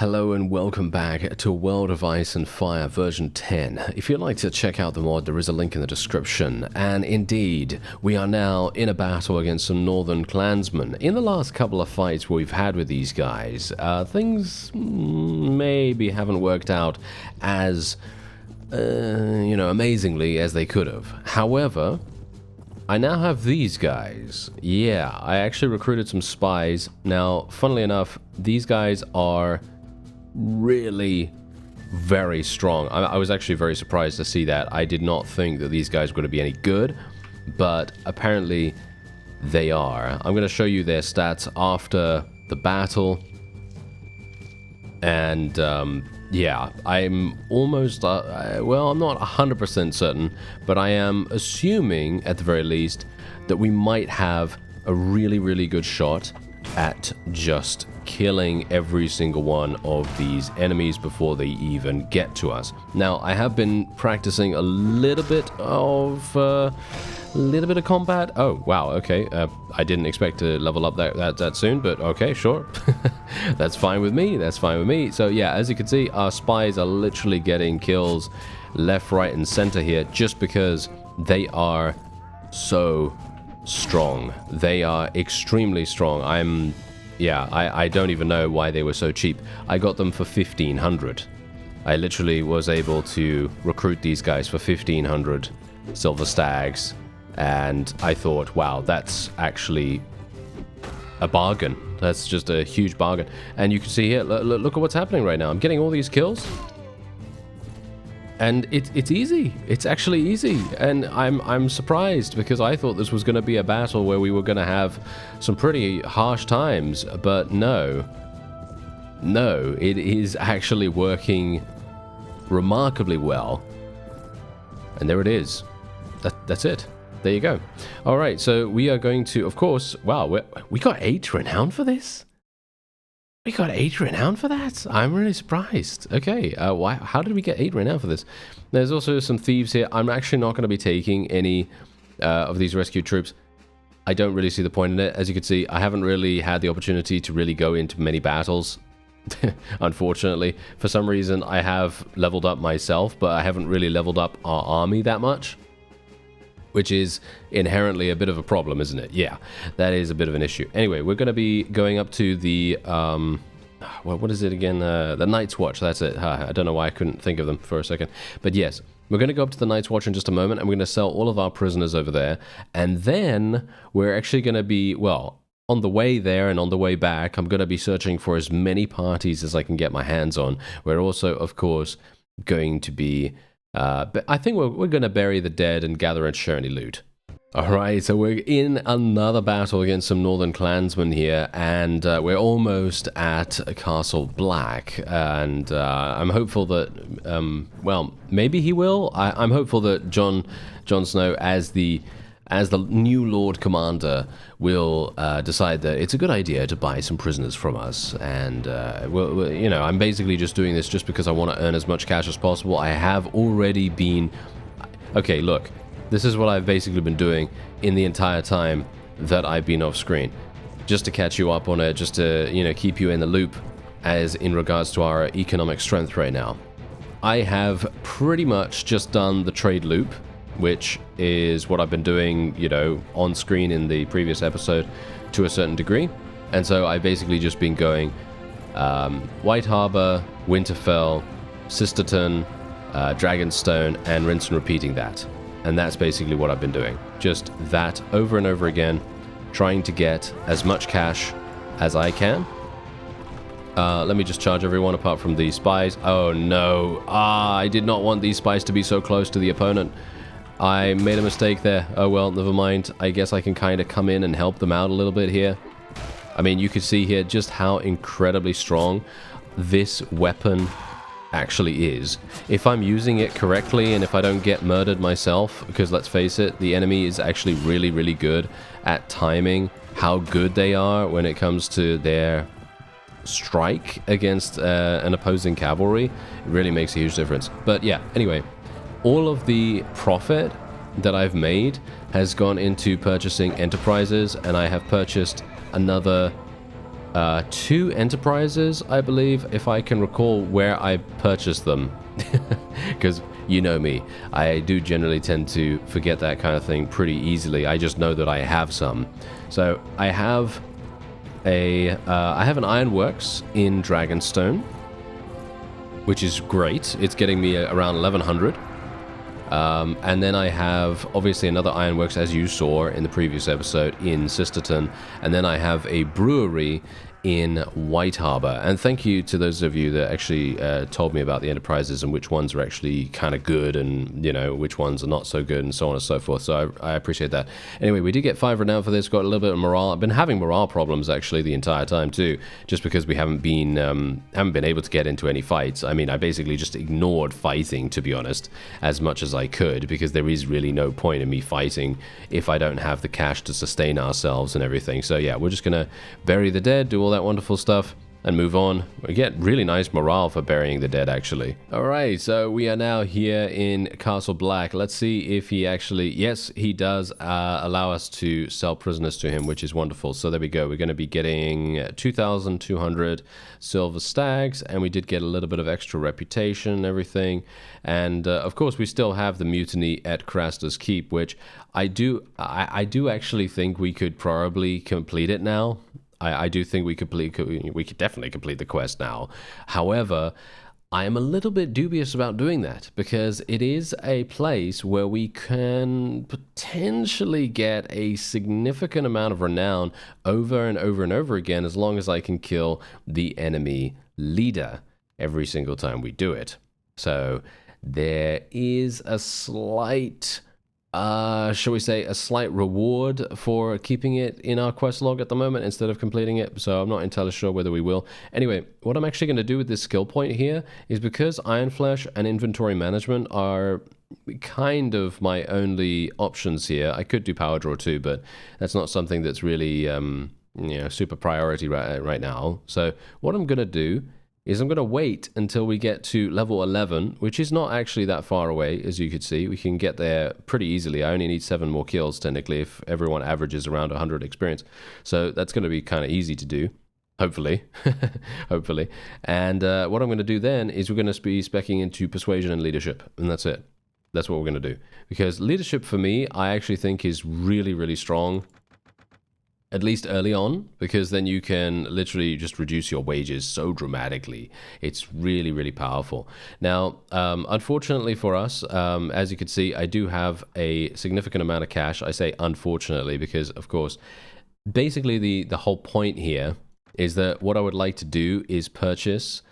Hello and welcome back to World of Ice and Fire version 10. If you'd like to check out the mod, there is a link in the description. And indeed, we are now in a battle against some northern clansmen. In the last couple of fights we've had with these guys, things maybe haven't worked out as, amazingly as they could have. However, I now have these guys. Yeah, I actually recruited some spies. Now, funnily enough, these guys are really very strong. I was actually very surprised to see that. I did not think that these guys were going to be any good, but apparently they are. I'm going to show you their stats after the battle. And yeah, I'm almost, well, I'm not 100% certain, but I am assuming at the very least that we might have a really good shot at just killing every single one of these enemies before they even get to us. Now, I have been practicing a little bit of combat. Oh, wow, okay. I didn't expect to level up that soon, but okay, sure. That's fine with me. That's fine with me. So yeah, as you can see, our spies are literally getting kills left, right, and center here just because they are so strong. They are extremely strong. I don't even know why they were so cheap. I got them for 1,500. I literally was able to recruit these guys for 1,500 silver stags, and I thought, wow, that's actually a bargain. That's just a huge bargain. And you can see here, look at what's happening right now. I'm getting all these kills. And it's easy. It's actually easy. And I'm surprised because I thought this was going to be a battle where we were going to have some pretty harsh times. But no. No, it is actually working remarkably well. And there it is. That's it. There you go. All right, so we are going to, of course, wow, we got 8 renown for this? We got 8 renown for that? I'm really surprised. Okay, how did we get 8 renown for this? There's also some thieves here. I'm actually not going to be taking any of these rescue troops. I don't really see the point in it. As you can see, I haven't really had the opportunity to really go into many battles. Unfortunately, for some reason, I have leveled up myself, but I haven't really leveled up our army that much, which is inherently a bit of a problem, isn't it? Yeah, that is a bit of an issue. Anyway, we're going to be going up to the, what is it again? The Night's Watch, that's it. I don't know why I couldn't think of them for a second. But yes, we're going to go up to the Night's Watch in just a moment, and we're going to sell all of our prisoners over there. And then we're actually going to be, well, on the way there and on the way back, I'm going to be searching for as many parties as I can get my hands on. We're also, of course, going to be... but I think we're going to bury the dead and gather and share any loot. Alright, so we're in another battle against some northern clansmen here, and we're almost at Castle Black, and I'm hopeful that, well, maybe he will. I'm hopeful that Jon Snow, as the new Lord Commander, will decide that it's a good idea to buy some prisoners from us. And, I'm basically just doing this just because I want to earn as much cash as possible. I have already been... Okay, look. This is what I've basically been doing in the entire time that I've been off screen. Just to catch you up on it, just to, keep you in the loop as in regards to our economic strength right now. I have pretty much just done the trade loop, which is what I've been doing, on screen in the previous episode to a certain degree. And so I've basically just been going White Harbor, Winterfell, Sisterton, Dragonstone, and rinse and repeating that. And that's basically what I've been doing. Just that over and over again, trying to get as much cash as I can. Let me just charge everyone apart from the spies. Oh no, I did not want these spies to be so close to the opponent. I made a mistake there. Oh well, never mind. I guess I can kind of come in and help them out a little bit here. I mean, you can see here just how incredibly strong this weapon actually is. If I'm using it correctly and if I don't get murdered myself, because let's face it, the enemy is actually really good at timing how good they are when it comes to their strike against an opposing cavalry. It really makes a huge difference. But yeah, anyway, all of the profit that I've made has gone into purchasing enterprises, and I have purchased another 2 enterprises, I believe, if I can recall where I purchased them. Because you know me, I do generally tend to forget that kind of thing pretty easily. I just know that I have some. So I have an ironworks in Dragonstone, which is great. It's getting me around 1100. And then I have obviously another ironworks, as you saw in the previous episode, in Sisterton, and then I have a brewery in White Harbor. And thank you to those of you that actually told me about the enterprises and which ones are actually kind of good and, you know, which ones are not so good and so on and so forth. So I appreciate that. Anyway, we did get 5 renown for this, got a little bit of morale. I've been having morale problems actually the entire time too, just because we haven't been able to get into any fights. I mean, I basically just ignored fighting, to be honest, as much as I could, because there is really no point in me fighting if I don't have the cash to sustain ourselves and everything. So yeah, we're just gonna bury the dead, do all that wonderful stuff, and move on. We get really nice morale for burying the dead, actually. Alright, so we are now here in Castle Black. Let's see if he actually... Yes, he does allow us to sell prisoners to him, which is wonderful. So there we go. We're going to be getting 2,200 silver stags, and we did get a little bit of extra reputation and everything. And of course, we still have the mutiny at Craster's Keep, which I do actually think we could probably complete it now. I do think we could definitely complete the quest now. However, I am a little bit dubious about doing that, because it is a place where we can potentially get a significant amount of renown over and over and over again, as long as I can kill the enemy leader every single time we do it. So there is a slight... shall we say, a slight reward for keeping it in our quest log at the moment instead of completing it, so I'm not entirely sure whether we will. Anyway, what I'm actually going to do with this skill point here is, because Iron Flesh and inventory management are kind of my only options here. I could do Power Draw too, but that's not something that's really super priority right now. So what I'm going to do is I'm going to wait until we get to level 11, which is not actually that far away, as you could see. We can get there pretty easily. I only need 7 more kills, technically, if everyone averages around 100 experience. So that's going to be kind of easy to do, hopefully. Hopefully. And what I'm going to do then is we're going to be speccing into Persuasion and Leadership, and that's it. That's what we're going to do. Because Leadership, for me, I actually think is really, really strong. At least early on, because then you can literally just reduce your wages so dramatically. It's really, really powerful. Now, unfortunately for us, as you can see, I do have a significant amount of cash. I say unfortunately because, of course, basically the whole point here is that what I would like to do is purchase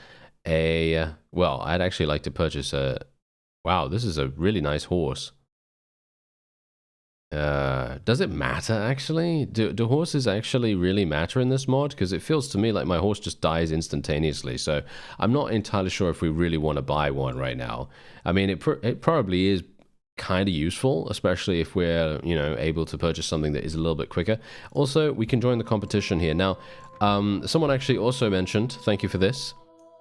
a... Well, I'd actually like to purchase a... Wow, this is a really nice horse. Does it matter, actually? Do horses actually really matter in this mod? Because it feels to me like my horse just dies instantaneously, so I'm not entirely sure if we really want to buy one right now. I mean, it probably is kind of useful, especially if we're, able to purchase something that is a little bit quicker. Also, we can join the competition here. Now, someone actually also mentioned, thank you for this,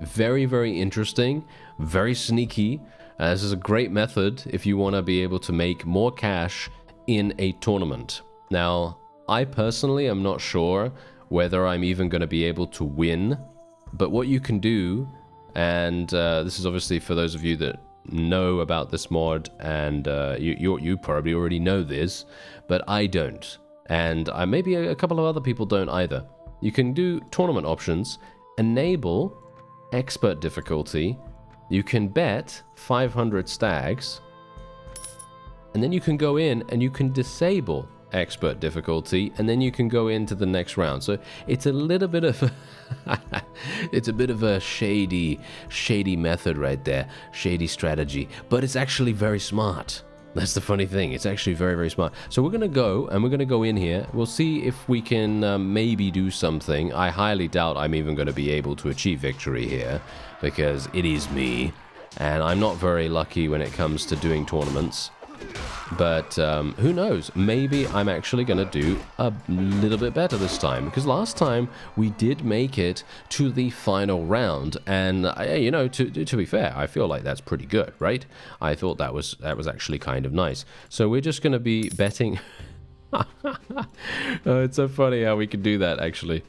very, very interesting, very sneaky. This is a great method if you want to be able to make more cash in a tournament. Now, I personally am not sure whether I'm even going to be able to win, but what you can do, and this is obviously for those of you that know about this mod, and you probably already know this, but I don't, and maybe a couple of other people don't either. You can do tournament options, enable expert difficulty, you can bet 500 stags, and then you can go in and you can disable expert difficulty, and then you can go into the next round. So it's a little bit of it's a bit of a shady method right there, shady strategy, but it's actually very smart. That's the funny thing. It's actually very, very smart. So we're going to go, and we're going to go in here. We'll see if we can maybe do something. I highly doubt I'm even going to be able to achieve victory here, because it is me, and I'm not very lucky when it comes to doing tournaments. But who knows? Maybe I'm actually going to do a little bit better this time, because last time we did make it to the final round, and to be fair, I feel like that's pretty good, right? I thought that was actually kind of nice. So we're just going to be betting. Oh, it's so funny how we can do that, actually.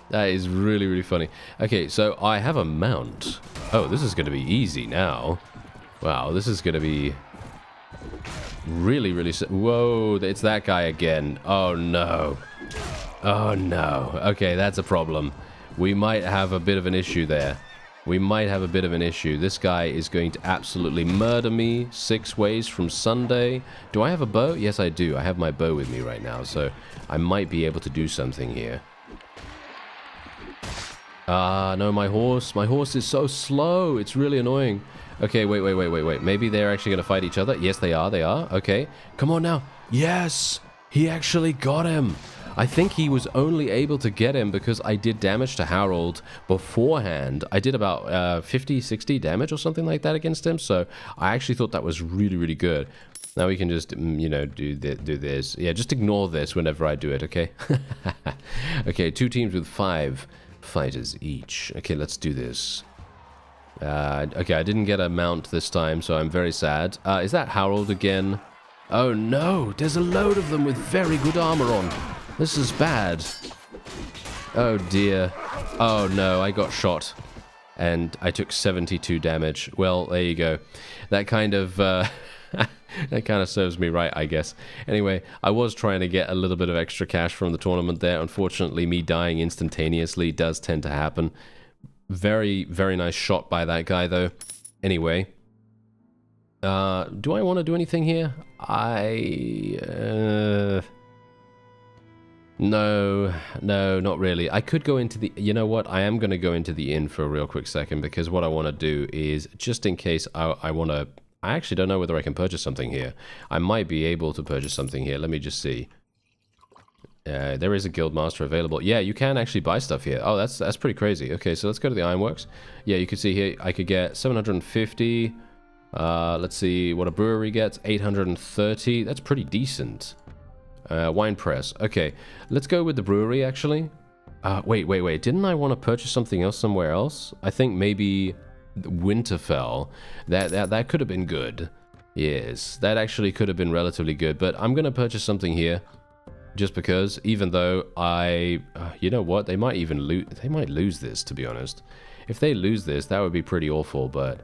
That is really, really funny. Okay, so I have a mount. Oh, this is going to be easy now. Wow, this is going to be really, really... Whoa, it's that guy again. Oh, no. Oh, no. Okay, that's a problem. We might have a bit of an issue there. We might have a bit of an issue. This guy is going to absolutely murder me 6 ways from Sunday. Do I have a bow? Yes, I do. I have my bow with me right now, so I might be able to do something here. No, my horse. My horse is so slow. It's really annoying. Okay, wait. Maybe they're actually going to fight each other. Yes, they are. Okay. Come on now. Yes! He actually got him. I think he was only able to get him because I did damage to Harold beforehand. I did about 50, 60 damage or something like that against him, so I actually thought that was really, really good. Now we can just, you know, do this. Yeah, just ignore this whenever I do it, okay? Okay, 2 teams with 5 fighters each. Okay, let's do this. Okay, I didn't get a mount this time, so I'm very sad. Is that Harold again? Oh no, there's a load of them with very good armor on. This is bad. Oh dear. Oh no, I got shot. And I took 72 damage. Well, there you go. That kind of... that kind of serves me right, I guess. Anyway, I was trying to get a little bit of extra cash from the tournament there. Unfortunately, me dying instantaneously does tend to happen. Very, very nice shot by that guy, though. Anyway. Do I want to do anything here? No, not really. I could go into the... You know what? I am going to go into the inn for a real quick second, because what I want to do is, just in case I want to... I actually don't know whether I can purchase something here. I might be able to purchase something here. Let me just see. There is a guild master available. Yeah, you can actually buy stuff here. Oh, that's pretty crazy. Okay, so let's go to the ironworks. Yeah, you can see here I could get 750. Let's see what a brewery gets. 830. That's pretty decent. Wine press. Okay, let's go with the brewery, actually. Wait. Didn't I want to purchase something else somewhere else? I think maybe Winterfell. That could have been good. Yes, that actually could have been relatively good. But I'm going to purchase something here. Just because, even though you know what? They might even lose this, to be honest. If they lose this, that would be pretty awful, but...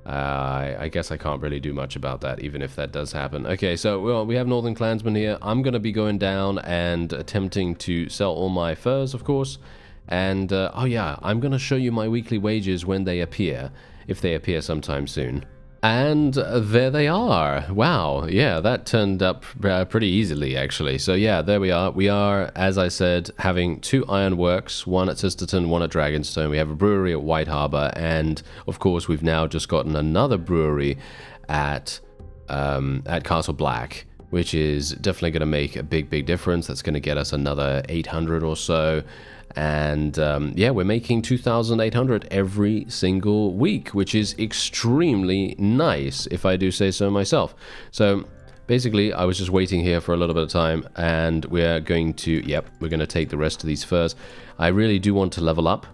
I guess I can't really do much about that, even if that does happen. Okay, so well, we have Northern Clansmen here. I'm going to be going down and attempting to sell all my furs, of course. And, oh yeah, I'm going to show you my weekly wages when they appear, if they appear sometime soon. And there they are. Wow, yeah, that turned up pretty easily, actually. So yeah, there we are. We are, as I said, having 2 ironworks, one at Sisterton, one at Dragonstone. We have a brewery at White Harbor, and of course, we've now just gotten another brewery at Castle Black, which is definitely going to make a big difference. That's going to get us another 800 or so. And yeah, we're making 2,800 every single week, which is extremely nice, if I do say so myself. So basically, I was just waiting here for a little bit of time, and we're going to, we're going to take the rest of these furs. I really do want to level up.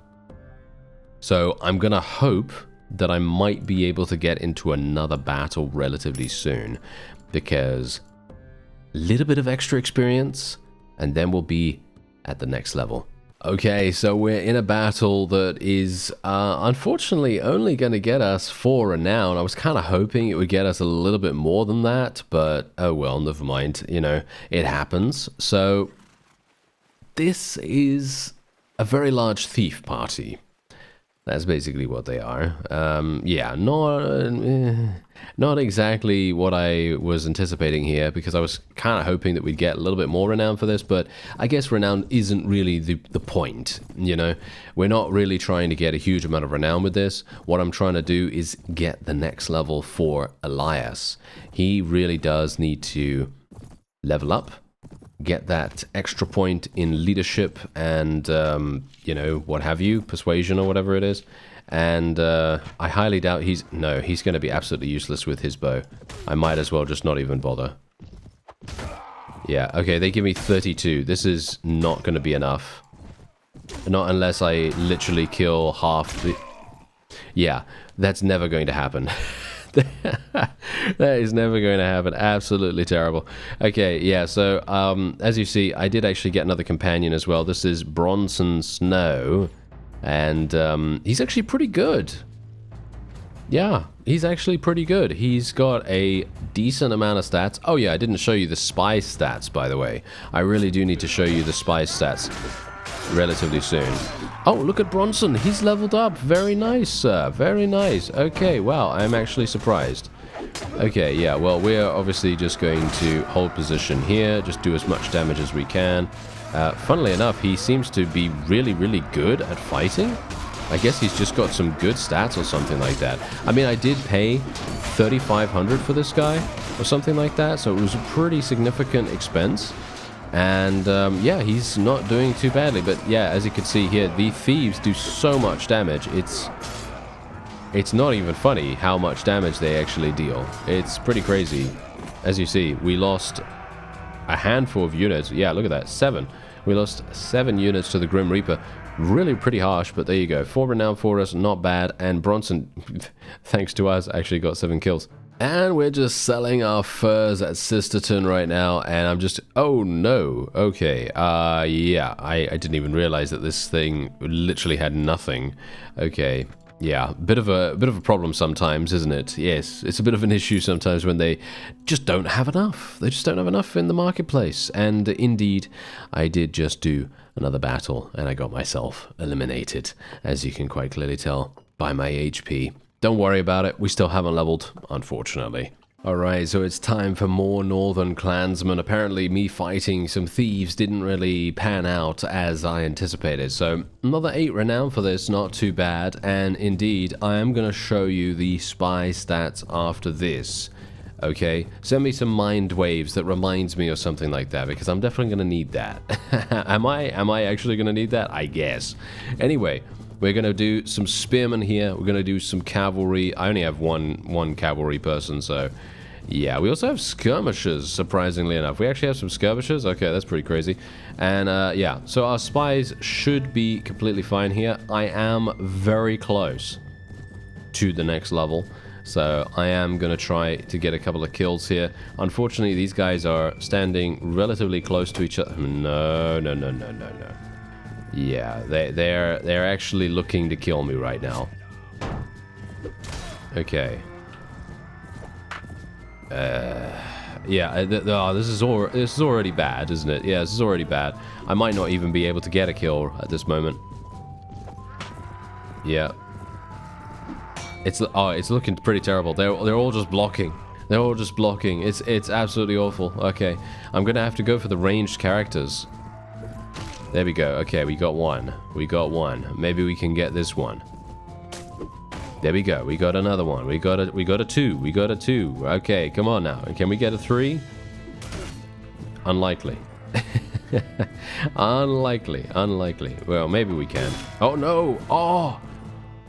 So I'm going to hope that I might be able to get into another battle relatively soon, because a little bit of extra experience, and then we'll be at the next level. Okay, so we're in a battle that is unfortunately only going to get us 4 renown. I was kind of hoping it would get us a little bit more than that, but oh well, never mind. You know, it happens. So this is a very large thief party. That's basically what they are. Yeah, not exactly what I was anticipating here, because I was kind of hoping that we'd get a little bit more renown for this, but I guess renown isn't really the point, you know? We're not really trying to get a huge amount of renown with this. What I'm trying to do is get the next level for Elias. He really does need to level up, get that extra point in leadership and, you know, what have you, persuasion or whatever it is. And I highly doubt he's going to be absolutely useless with his bow. I might as well just not even bother. Yeah, okay, they give me 32. This is not going to be enough. Not unless I literally kill half the... Yeah, that's never going to happen. That is never going to happen. Absolutely terrible. Okay, yeah, so as you see, I did actually get another companion as well. This is Bronson Snow, and he's actually pretty good. Yeah, he's actually pretty good. He's got a decent amount of stats. Oh yeah, I didn't show you the spy stats, by the way. I really do need to show you the spy stats relatively soon. Oh, look at Bronson. He's leveled up. Very nice, sir. Very nice. Okay, wow, I'm actually surprised. Okay, yeah, well, we're obviously just going to hold position here, just do as much damage as we can. Funnily enough, he seems to be really, really good at fighting. I guess he's just got some good stats or something like that. I mean, I did pay 3,500 for this guy or something like that, so it was a pretty significant expense. And yeah, he's not doing too badly. But yeah, as you can see here, the thieves do so much damage. It's not even funny how much damage they actually deal. It's pretty crazy. As you see, we lost a handful of units. Yeah, look at that, 7. We lost 7 units to the Grim Reaper. Really pretty harsh, but there you go. 4 renown for us, not bad. And Bronson, thanks to us, actually got 7 kills. And we're just selling our furs at Sisterton right now, and I'm just... Oh, no. Okay. Yeah, I didn't even realize that this thing literally had nothing. Okay. Yeah, bit of a problem sometimes, isn't it? Yes, it's a bit of an issue sometimes when they just don't have enough. They just don't have enough in the marketplace. And indeed, I did just do another battle, and I got myself eliminated, as you can quite clearly tell by my HP. Don't worry about it, we still haven't leveled, unfortunately. Alright, so it's time for more Northern Clansmen. Apparently me fighting some thieves didn't really pan out as I anticipated. So another 8 renown for this, not too bad. And indeed, I am going to show you the spy stats after this. Okay, send me some mind waves that reminds me or something like that, because I'm definitely going to need that. Am I actually going to need that? I guess. Anyway, we're going to do some spearmen here. We're going to do some cavalry. I only have one cavalry person, so yeah. We also have skirmishers, surprisingly enough. We actually have some skirmishers. Okay, that's pretty crazy. And yeah, so our spies should be completely fine here. I am very close to the next level, so I am going to try to get a couple of kills here. Unfortunately, these guys are standing relatively close to each other. No. Yeah, they're actually looking to kill me right now. Okay. Yeah, this is already bad, isn't it? Yeah, this is already bad. I might not even be able to get a kill at this moment. Yeah. It's looking pretty terrible. They're all just blocking. They're all just blocking. It's absolutely awful. Okay, I'm gonna have to go for the ranged characters. There we go. Okay, we got one. We got one. Maybe we can get this one. There we go. We got another one. We got a 2. We got a 2. Okay, come on now. Can we get a 3? Unlikely. Unlikely. Well, maybe we can. Oh no! Oh!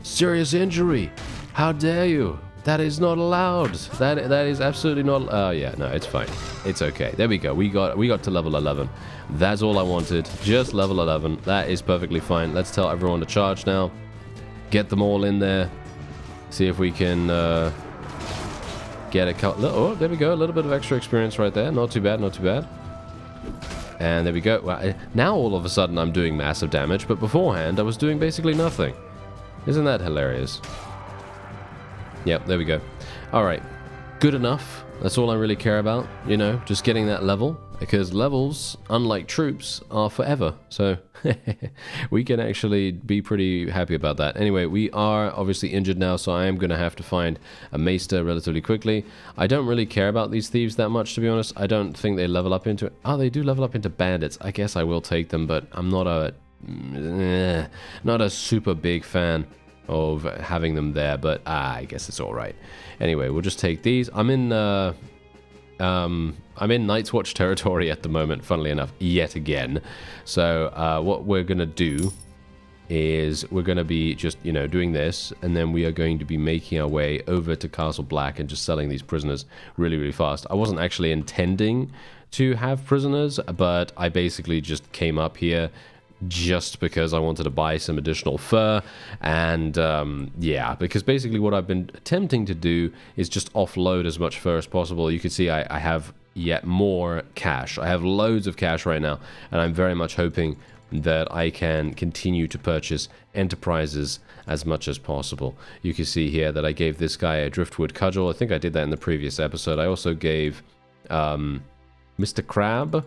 Serious injury! How dare you! That is not allowed. That is absolutely not. Oh yeah, no, it's fine. It's okay. There we go. We got to level 11. That's all I wanted. Just level 11. That is perfectly fine. Let's tell everyone to charge now. Get them all in there. See if we can get a couple. Oh, there we go. A little bit of extra experience right there. Not too bad. Not too bad. And there we go. Well, now all of a sudden I'm doing massive damage, but beforehand I was doing basically nothing. Isn't that hilarious? Yep, there we go. Alright, good enough. That's all I really care about, you know, just getting that level. Because levels, unlike troops, are forever. So, we can actually be pretty happy about that. Anyway, we are obviously injured now, so I am going to have to find a maester relatively quickly. I don't really care about these thieves that much, to be honest. I don't think they level up into... Oh, they do level up into bandits. I guess I will take them, but I'm not a super big fan of having them there, but I guess it's all right. Anyway, we'll just take these. I'm in Night's Watch territory at the moment, funnily enough, yet again. So what we're gonna do is we're gonna be just, you know, doing this, and then we are going to be making our way over to Castle Black and just selling these prisoners really, really fast. I wasn't actually intending to have prisoners, but I basically just came up here, just because I wanted to buy some additional fur. And yeah, because basically what I've been attempting to do is just offload as much fur as possible. You can see I have yet more cash. I have loads of cash right now, and I'm very much hoping that I can continue to purchase enterprises as much as possible. You can see here that I gave this guy a driftwood cudgel. I think I did that in the previous episode. I also gave Mr. Crab.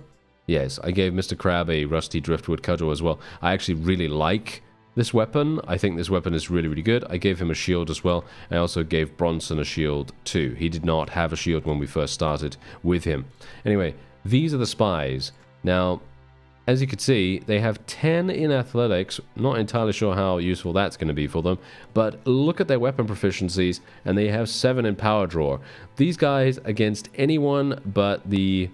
Yes, I gave Mr. Crab a rusty driftwood cudgel as well. I actually really like this weapon. I think this weapon is really, really good. I gave him a shield as well. I also gave Bronson a shield too. He did not have a shield when we first started with him. Anyway, these are the spies. Now, as you can see, they have 10 in athletics. Not entirely sure how useful that's going to be for them. But look at their weapon proficiencies, and they have 7 in power draw. These guys, against anyone but the,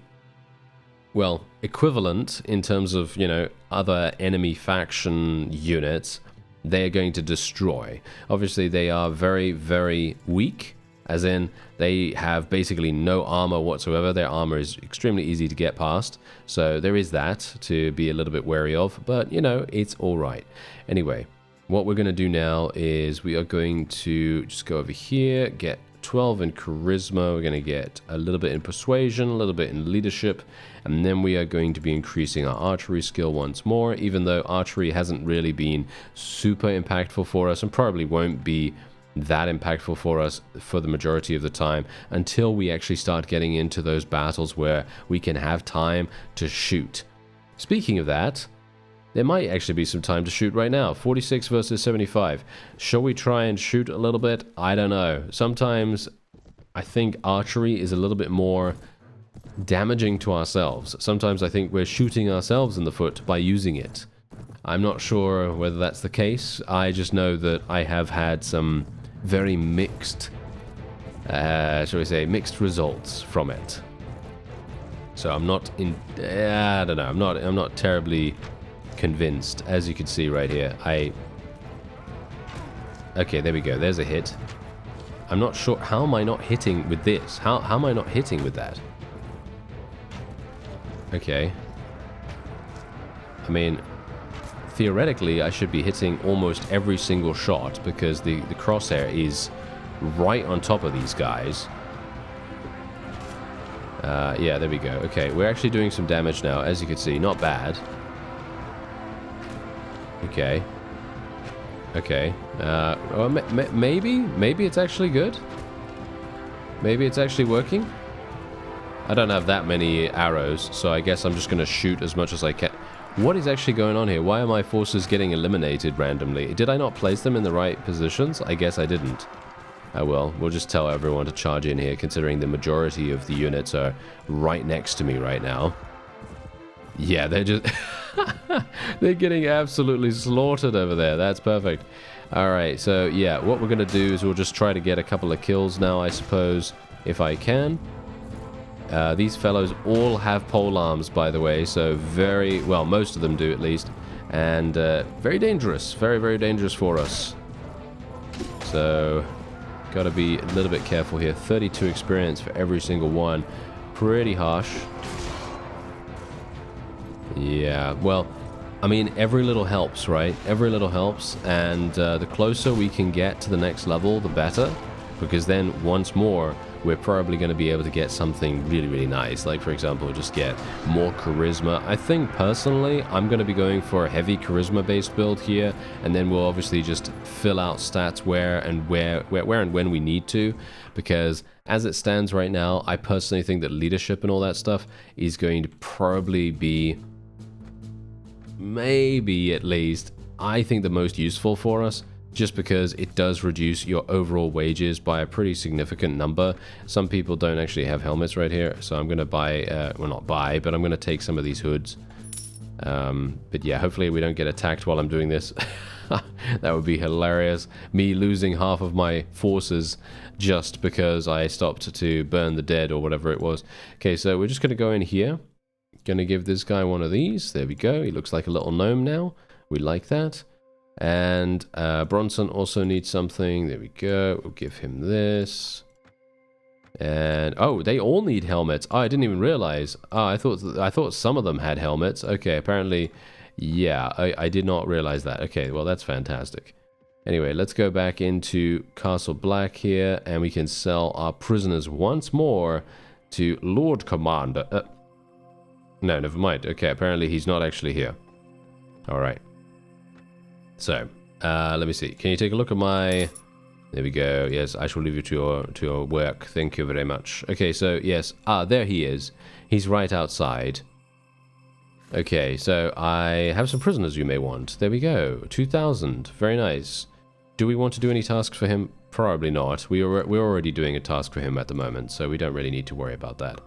well, equivalent in terms of, you know, other enemy faction units, they are going to destroy. Obviously, they are very, very weak. As in, they have basically no armor whatsoever. Their armor is extremely easy to get past. So there is that to be a little bit wary of. But, you know, it's all right. Anyway, what we're going to do now is we are going to just go over here, get 12 in charisma. We're going to get a little bit in persuasion, a little bit in leadership. And then we are going to be increasing our archery skill once more, even though archery hasn't really been super impactful for us and probably won't be that impactful for us for the majority of the time until we actually start getting into those battles where we can have time to shoot. Speaking of that, there might actually be some time to shoot right now. 46 versus 75. Shall we try and shoot a little bit? I don't know. Sometimes I think archery is a little bit more damaging to ourselves. Sometimes I think we're shooting ourselves in the foot by using it. I'm not sure whether that's the case. I just know that I have had some very mixed, shall we say, mixed results from it. So I'm not in, I don't know, I'm not terribly convinced. As you can see right here, okay, there we go, there's a hit. I'm not sure, how am I not hitting with this? How am I not hitting with that? Okay. I mean, theoretically, I should be hitting almost every single shot because the crosshair is right on top of these guys. Yeah, there we go. Okay, we're actually doing some damage now, as you can see. Not bad. Okay. Okay. Well, maybe it's actually good. Maybe it's actually working. I don't have that many arrows, so I guess I'm just going to shoot as much as I can. What is actually going on here? Why are my forces getting eliminated randomly? Did I not place them in the right positions? I guess I didn't. Oh well, we'll just tell everyone to charge in here, considering the majority of the units are right next to me right now. Yeah, they're just... they're getting absolutely slaughtered over there. That's perfect. Alright, so yeah, what we're going to do is we'll just try to get a couple of kills now, I suppose, if I can. These fellows all have pole arms, by the way, so very, well, most of them do at least, and very dangerous, very, very dangerous for us. So, gotta be a little bit careful here. 32 experience for every single one. Pretty harsh. Yeah, well, I mean, every little helps, right? Every little helps, and the closer we can get to the next level, the better, because then once more, we're probably going to be able to get something really, really nice. Like, for example, just get more charisma. I think, personally, I'm going to be going for a heavy charisma-based build here, and then we'll obviously just fill out stats where and when we need to, because as it stands right now, I personally think that leadership and all that stuff is going to probably be, maybe at least, I think the most useful for us, just because it does reduce your overall wages by a pretty significant number. Some people don't actually have helmets right here, so I'm going to buy, well, not buy, but I'm going to take some of these hoods. But yeah, hopefully we don't get attacked while I'm doing this. That would be hilarious. Me losing half of my forces just because I stopped to burn the dead or whatever it was. Okay, so we're just going to go in here. Going to give this guy one of these. There we go. He looks like a little gnome now. We like that. And Bronson also needs something. There we go. We'll give him this. And oh, they all need helmets. Oh, I didn't even realize. Oh, I thought some of them had helmets. Okay, apparently Yeah, I did not realize that. Okay, well, that's fantastic. Anyway, let's go back into Castle Black here, and we can sell our prisoners once more to Lord Commander. No, never mind. Okay, apparently he's not actually here. All right. So, let me see. Can you take a look at my... There we go. Yes, I shall leave you to your work. Thank you very much. Okay, so, yes. Ah, there he is. He's right outside. Okay, so I have some prisoners you may want. There we go. 2,000. Very nice. Do we want to do any tasks for him? Probably not. We're already doing a task for him at the moment, so we don't really need to worry about that.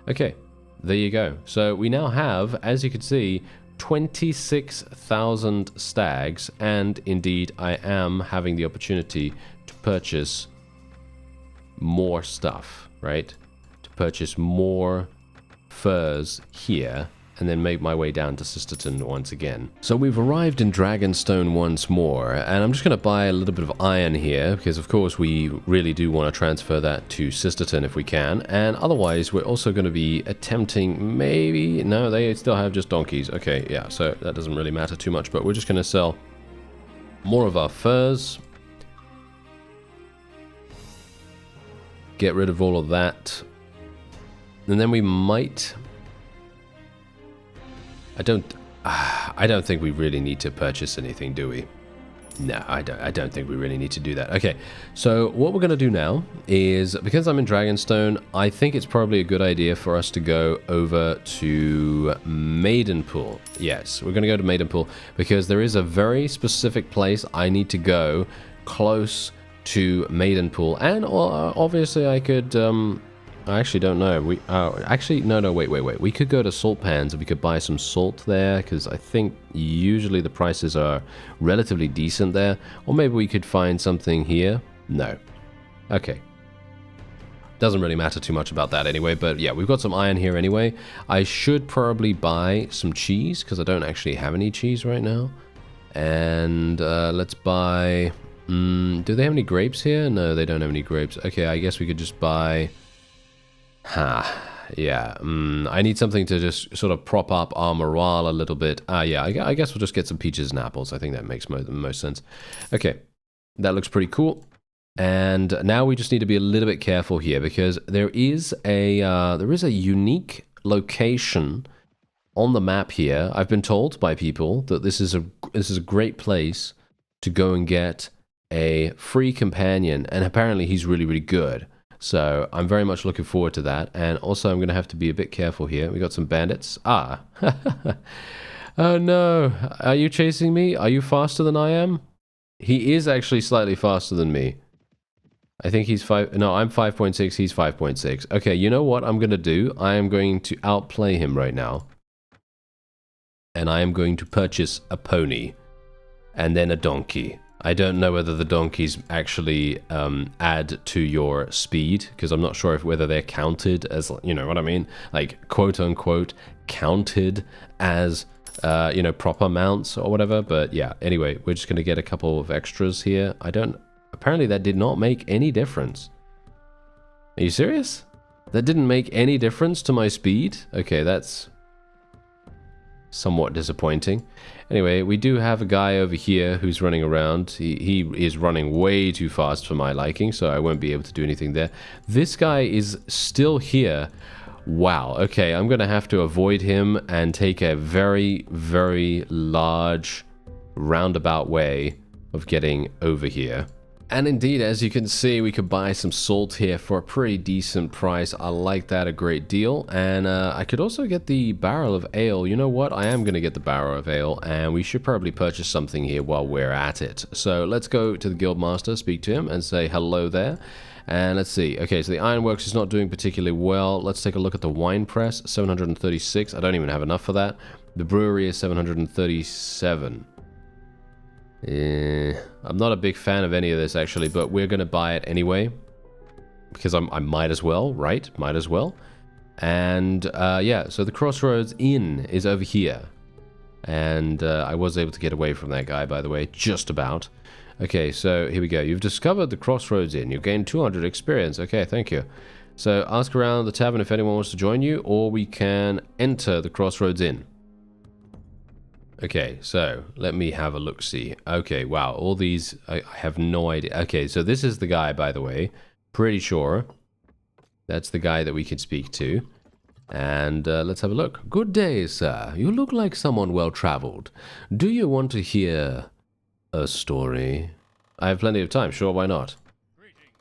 Okay, there you go. So we now have, as you can see, 26,000 stags, and indeed I am having the opportunity to purchase more stuff, right? To purchase more furs here, and then make my way down to Sisterton once again. So we've arrived in Dragonstone once more, and I'm just going to buy a little bit of iron here, because of course we really do want to transfer that to Sisterton if we can, and otherwise we're also going to be attempting maybe... No, they still have just donkeys. Okay, yeah, so that doesn't really matter too much, but we're just going to sell more of our furs. Get rid of all of that. And then we might... I don't think we really need to purchase anything, do we? No, I don't think we really need to do that. Okay, so what we're going to do now is, because I'm in Dragonstone, I think it's probably a good idea for us to go over to Maidenpool. Yes, we're going to go to Maidenpool because there is a very specific place I need to go close to Maidenpool. And obviously I could... I actually don't know. Actually, no, wait. We could go to Salt Pans and we could buy some salt there, because I think usually the prices are relatively decent there. Or maybe we could find something here. No. Okay. Doesn't really matter too much about that anyway, but yeah, we've got some iron here anyway. I should probably buy some cheese, because I don't actually have any cheese right now. And let's buy... do they have any grapes here? No, they don't have any grapes. Okay, I guess we could just buy... yeah, I need something to just sort of prop up our morale a little bit. Yeah, I guess we'll just get some peaches and apples. I think that makes most sense. Okay, that looks pretty cool. And now we just need to be a little bit careful here, because there is a unique location on the map here. I've been told by people that this is a great place to go and get a free companion, and apparently he's really, really good. So I'm very much looking forward to that. And also I'm going to have to be a bit careful here. We got some bandits. Oh no. Are you chasing me? Are you faster than I am? He is actually slightly faster than me. I think he's 5... No, I'm 5.6. He's 5.6. Okay, you know what I'm going to do? I am going to outplay him right now. And I am going to purchase a pony. And then a donkey. I don't know whether the donkeys actually add to your speed, because I'm not sure whether they're counted as, you know what I mean? Like, quote-unquote, counted as, you know, proper mounts or whatever. But yeah, anyway, we're just going to get a couple of extras here. Apparently that did not make any difference. Are you serious? That didn't make any difference to my speed? Okay, that's somewhat disappointing. Anyway, we do have a guy over here who's running around. He is running way too fast for my liking, so I won't be able to do anything there. This guy is still here. Wow, okay, I'm going to have to avoid him and take a very, very large roundabout way of getting over here. And indeed, as you can see, we could buy some salt here for a pretty decent price. I like that a great deal. And I could also get the barrel of ale. You know what? I am going to get the barrel of ale, and we should probably purchase something here while we're at it. So let's go to the Guildmaster, speak to him, and say hello there. And let's see. Okay, so the ironworks is not doing particularly well. Let's take a look at the wine press, 736. I don't even have enough for that. The brewery is 737. I'm not a big fan of any of this actually, but we're gonna buy it anyway because I might as well, right? Might as well. And yeah, so the Crossroads Inn is over here, and I was able to get away from that guy, by the way, just about. Okay, so here we go. You've discovered the Crossroads Inn. You've gained 200 experience. Okay, thank you. So ask around the tavern if anyone wants to join you, or we can enter the Crossroads Inn. Okay, so let me have a look-see. Okay, wow, all these, I have no idea. Okay, so this is the guy, by the way. Pretty sure that's the guy that we could speak to. And let's have a look. Good day, sir. You look like someone well-traveled. Do you want to hear a story? I have plenty of time, sure, why not?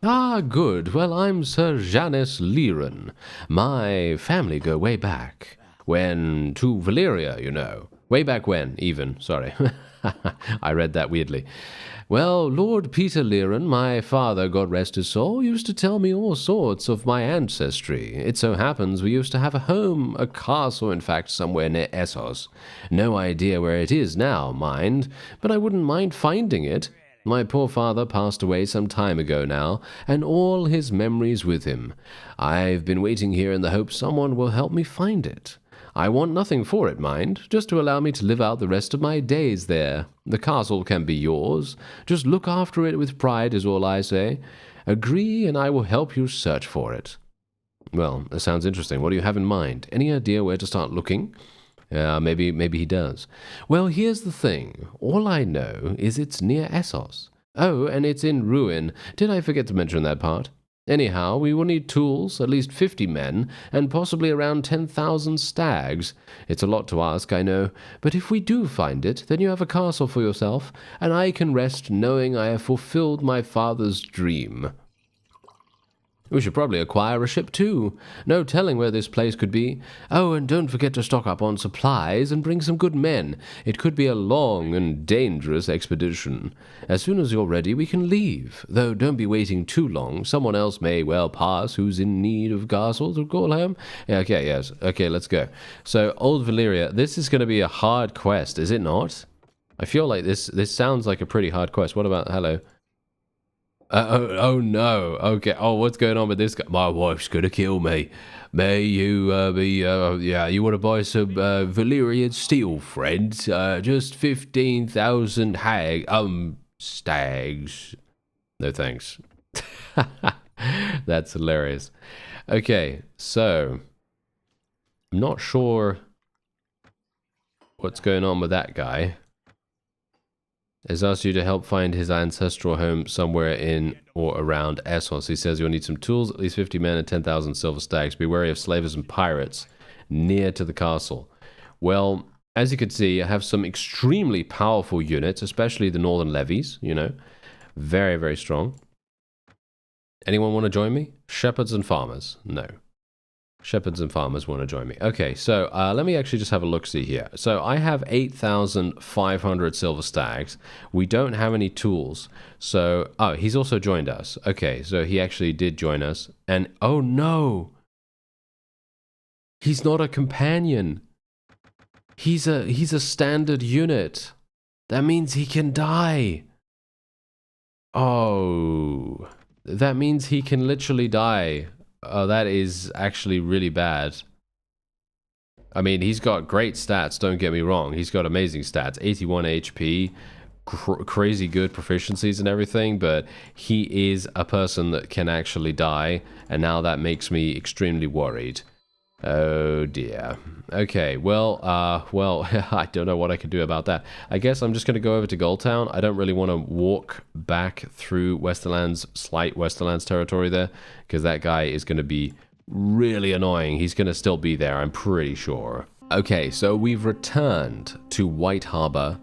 Ah, good. Well, I'm Sir Janus Liren. My family go way back. When, to Valyria, you know. Way back when, even. Sorry. I read that weirdly. Well, Lord Peter Liren, my father, God rest his soul, used to tell me all sorts of my ancestry. It so happens we used to have a home, a castle, in fact, somewhere near Essos. No idea where it is now, mind, but I wouldn't mind finding it. My poor father passed away some time ago now, and all his memories with him. I've been waiting here in the hope someone will help me find it. I want nothing for it, mind, just to allow me to live out the rest of my days there. The castle can be yours. Just look after it with pride is all I say. Agree, and I will help you search for it. Well, that sounds interesting. What do you have in mind? Any idea where to start looking? Maybe he does. Well, here's the thing. All I know is it's near Essos. Oh, and it's in ruin. Did I forget to mention that part? Anyhow, we will need tools, at least 50 men, and possibly around 10,000 stags. It's a lot to ask, I know, but if we do find it, then you have a castle for yourself, and I can rest knowing I have fulfilled my father's dream. We should probably acquire a ship too. No telling where this place could be. Oh, and don't forget to stock up on supplies and bring some good men. It could be a long and dangerous expedition. As soon as you're ready, we can leave. Though don't be waiting too long. Someone else may well pass who's in need of castle to call home. Yeah, okay, yes. Okay, let's go. So, Old Valyria, this is going to be a hard quest, is it not? I feel like this sounds like a pretty hard quest. What about... Hello? Oh no. Okay. Oh, what's going on with this guy? My wife's gonna kill me. May you yeah, you want to buy some Valyrian steel, friend? Just 15,000 stags. No thanks. That's hilarious. Okay, so I'm not sure what's going on with that guy. Has asked you to help find his ancestral home somewhere in or around Essos. He says you'll need some tools, at least 50 men and 10,000 silver stags. Be wary of slavers and pirates near to the castle. Well, as you can see, I have some extremely powerful units, especially the northern levies, you know. Very, very strong. Anyone want to join me? Shepherds and farmers? No. Shepherds and farmers want to join me. Okay, so let me actually just have a look-see here. So I have 8,500 silver stags. We don't have any tools. So, oh, he's also joined us. Okay, so he actually did join us. And, oh no! He's not a companion. He's a standard unit. That means he can die. Oh, that means he can literally die. Oh, that is actually really bad. I mean, he's got great stats, don't get me wrong. He's got amazing stats. 81 HP, crazy good proficiencies and everything, but he is a person that can actually die, and now that makes me extremely worried. Oh dear. Okay, well, I don't know what I can do about that. I guess I'm just going to go over to Goldtown. I don't really want to walk back through Westerland's, slight Westerland's territory there, because that guy is going to be really annoying. He's going to still be there, I'm pretty sure. Okay, so we've returned to White Harbor,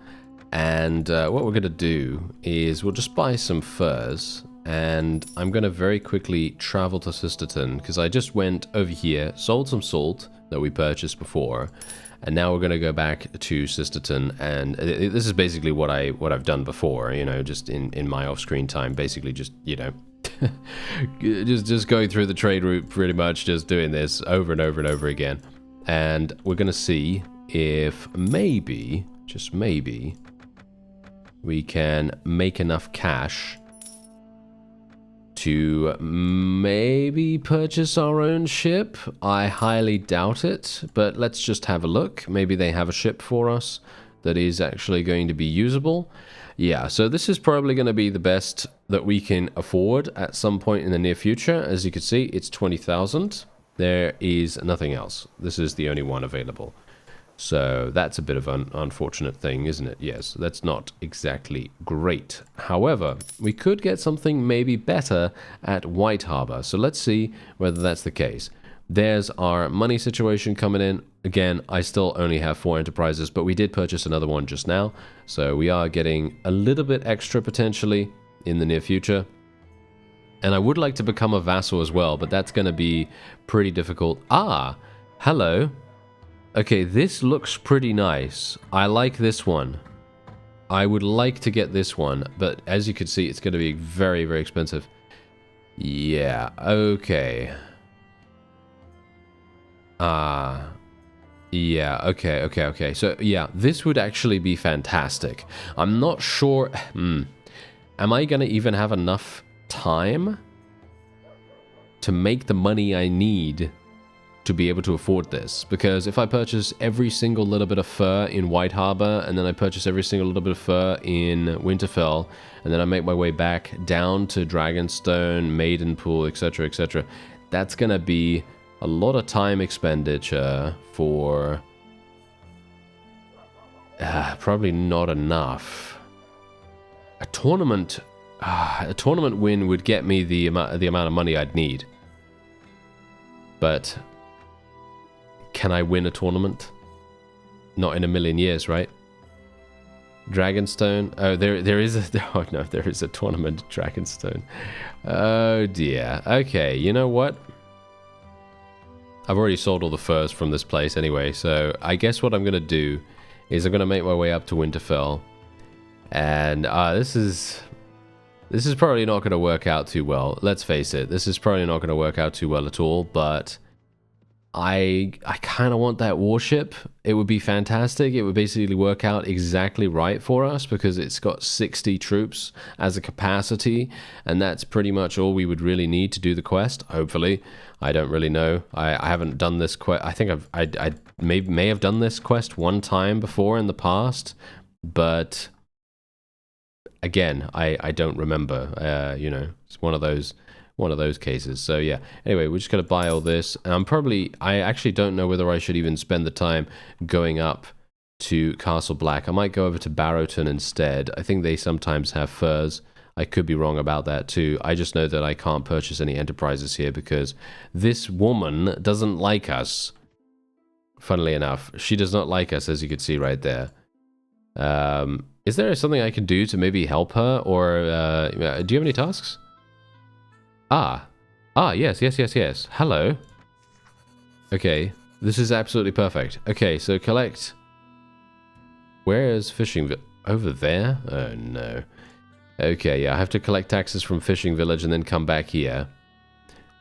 and what we're going to do is we'll just buy some furs. And I'm going to very quickly travel to Sisterton, because I just went over here, sold some salt that we purchased before, and now we're going to go back to Sisterton, and this is basically what I've done before, you know, just in my off-screen time, basically just, you know, just going through the trade route, pretty much just doing this over and over and over again. And we're going to see if maybe, just maybe, we can make enough cash to maybe purchase our own ship. I highly doubt it, but let's just have a look. Maybe they have a ship for us that is actually going to be usable. Yeah, so this is probably going to be the best that we can afford at some point in the near future. As you can see, it's 20,000. There is nothing else. This is the only one available. So that's a bit of an unfortunate thing, isn't it? Yes, that's not exactly great. However, we could get something maybe better at White Harbor. So let's see whether that's the case. There's our money situation coming in. Again, I still only have 4 enterprises, but we did purchase another one just now. So we are getting a little bit extra potentially in the near future. And I would like to become a vassal as well, but that's going to be pretty difficult. Ah, hello. Okay, this looks pretty nice. I like this one. I would like to get this one, but as you can see, it's going to be very, very expensive. Yeah, okay. Yeah, okay. So, yeah, this would actually be fantastic. I'm not sure... Am I going to even have enough time to make the money I need to be able to afford this? Because if I purchase every single little bit of fur in White Harbor, and then I purchase every single little bit of fur in Winterfell, and then I make my way back down to Dragonstone, Maidenpool, etc., that's going to be a lot of time expenditure for probably not enough. A tournament win would get me the amount of money I'd need. But can I win a tournament? Not in a million years, right? Dragonstone. Oh, there is a... Oh, no, there is a tournament at Dragonstone. Oh, dear. Okay, you know what? I've already sold all the furs from this place anyway, so I guess what I'm going to do is I'm going to make my way up to Winterfell. And this is probably not going to work out too well. Let's face it. This is probably not going to work out too well at all, but I kind of want that warship. It would be fantastic. It would basically work out exactly right for us because it's got 60 troops as a capacity, and that's pretty much all we would really need to do the quest, hopefully. I don't really know. I haven't done this quest. I think I may have done this quest one time before in the past, but again, I don't remember. You know, it's one of those cases. So yeah. Anyway, we're just gonna buy all this. And I actually don't know whether I should even spend the time going up to Castle Black. I might go over to Barrowton instead. I think they sometimes have furs. I could be wrong about that too. I just know that I can't purchase any enterprises here because this woman doesn't like us. Funnily enough, she does not like us, as you can see right there. Is there something I can do to maybe help her, or do you have any tasks? Yes. Hello. Okay, this is absolutely perfect. Okay, so collect. Where is fishing? Over there? Oh no. Okay, yeah, I have to collect taxes from Fishing Village and then come back here.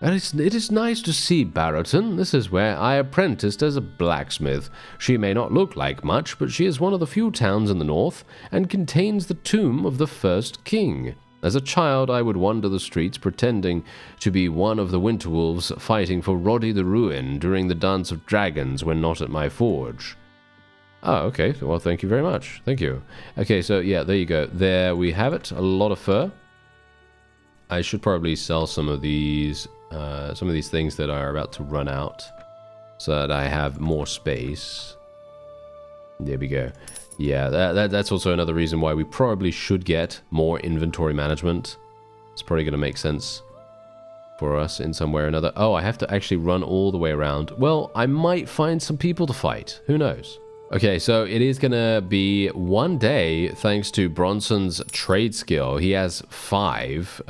And it is nice to see Barrowton. This is where I apprenticed as a blacksmith. She may not look like much, but she is one of the few towns in the north and contains the tomb of the first king. As a child, I would wander the streets pretending to be one of the Winterwolves fighting for Roddy the Ruin during the Dance of Dragons when not at my forge. Oh, okay. Well, thank you very much. Thank you. Okay, so yeah, there you go. There we have it. A lot of fur. I should probably sell some of these things that are about to run out so that I have more space. There we go. Yeah, that's also another reason why we probably should get more inventory management. It's probably going to make sense for us in some way or another. Oh, I have to actually run all the way around. Well, I might find some people to fight. Who knows? Okay, so it is going to be one day thanks to Bronson's trade skill. He has 5.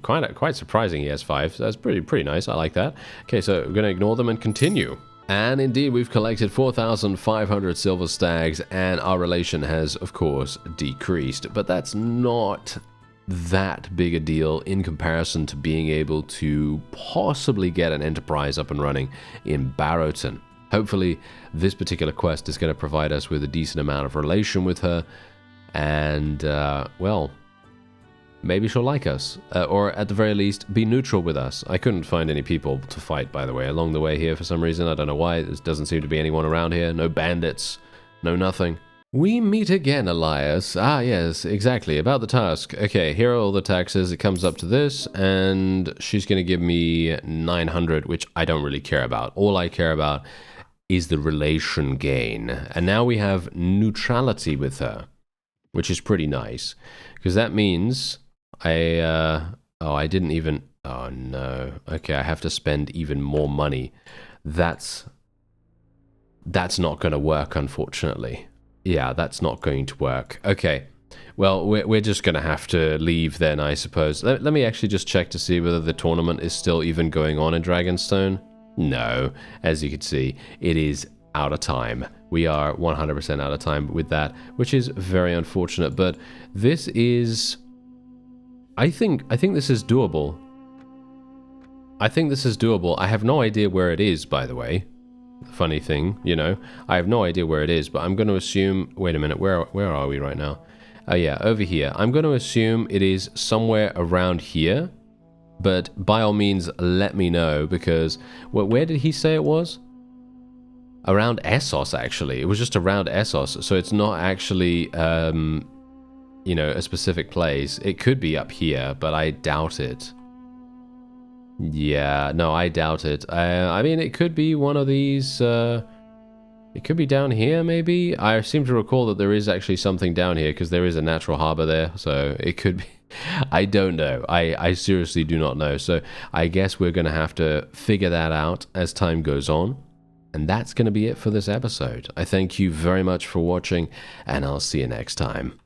Quite surprising he has 5. So that's pretty nice. I like that. Okay, so we're going to ignore them and continue. And indeed, we've collected 4,500 silver stags, and our relation has, of course, decreased. But that's not that big a deal in comparison to being able to possibly get an enterprise up and running in Barrowton. Hopefully, this particular quest is going to provide us with a decent amount of relation with her, and, well, maybe she'll like us, or at the very least, be neutral with us. I couldn't find any people to fight, by the way, along the way here for some reason. I don't know why. There doesn't seem to be anyone around here. No bandits. No nothing. We meet again, Elias. Ah, yes, exactly. About the task. Okay, here are all the taxes. It comes up to this, and she's going to give me 900, which I don't really care about. All I care about is the relation gain. And now we have neutrality with her, which is pretty nice. Because that means I didn't even... Oh, no. Okay, I have to spend even more money. That's not going to work, unfortunately. Yeah, that's not going to work. Okay. Well, we're just going to have to leave then, I suppose. Let me actually just check to see whether the tournament is still even going on in Dragonstone. No. As you can see, it is out of time. We are 100% out of time with that, which is very unfortunate. But this is... I think this is doable. I think this is doable. I have no idea where it is, by the way. Funny thing, you know. I have no idea where it is, but I'm going to assume... Wait a minute, where are we right now? Oh yeah, over here. I'm going to assume it is somewhere around here. But by all means, let me know, because... where did he say it was? Around Essos, actually. It was just around Essos, so it's not actually, you know, a specific place. It could be up here, but I doubt it. Yeah, no, I doubt it. I mean, it could be one of these, it could be down here, maybe? I seem to recall that there is actually something down here, because there is a natural harbor there, so it could be... I don't know. I seriously do not know. So I guess we're going to have to figure that out as time goes on. And that's going to be it for this episode. I thank you very much for watching, and I'll see you next time.